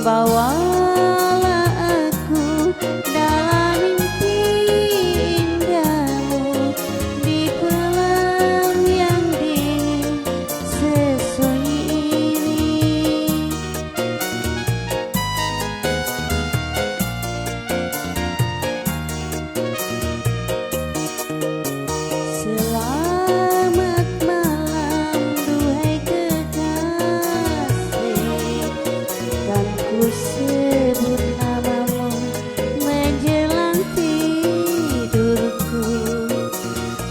Bawalah aku dalam mimpi indahmu di malam yang dingin sesunyi ini. Selamat malam duhai kekasih, kan ku sebut namamu menjelang tidurku,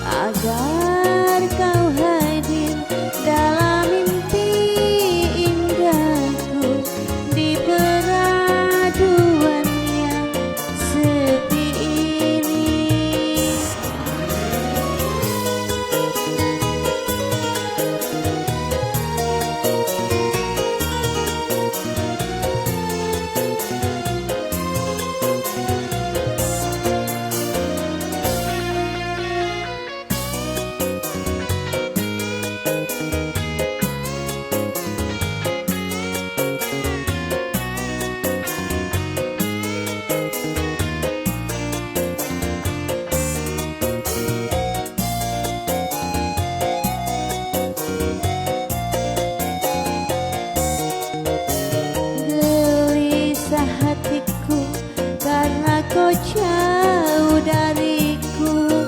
agar kau hadir dalam mimpi indahku di peraduan yang sepi ini. Gelisah hatiku karena kau jauh dariku,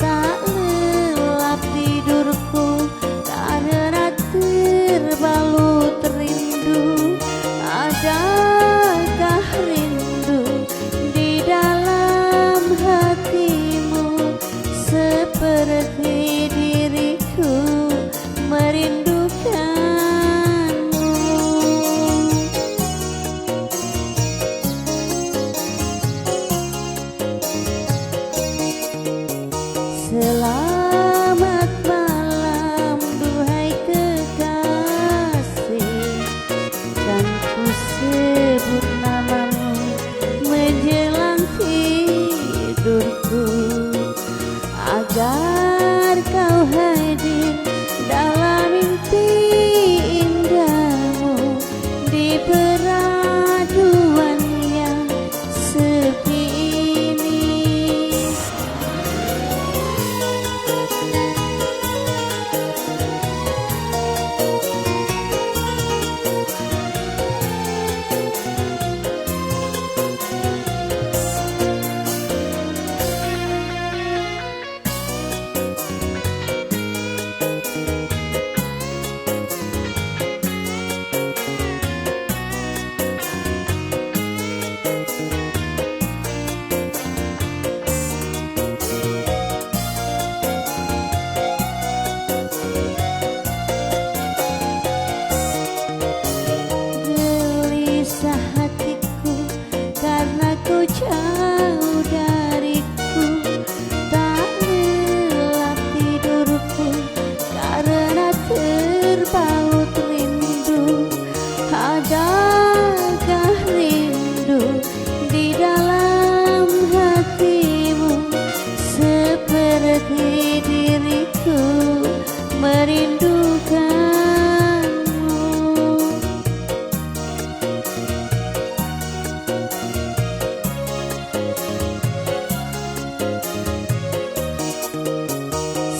tak lelap tidurku karena terbalut rindu. Adakah rindu di dalam hatimu seperti diriku merindukanmu? Selamat malam duhai kekasih, kan ku sebut namamu menjelang tidurku, agar kau hadir dalam mimpi indahmu di peraduan yang sepi ini. Gelisah hatiku karena kau jauh dariku, tak lelap tidurku karena terbalut rindu. Adakah rindu di dalam hatimu seperti diriku merindukanmu?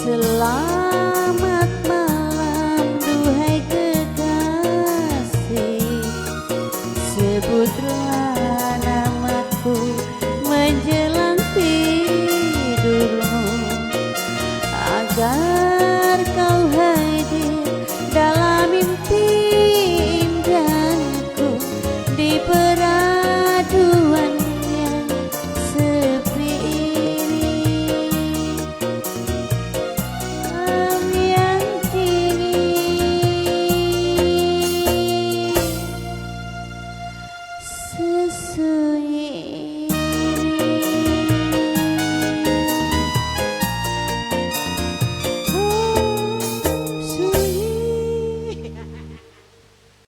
Selamat malam duhai kekasih, sebutlah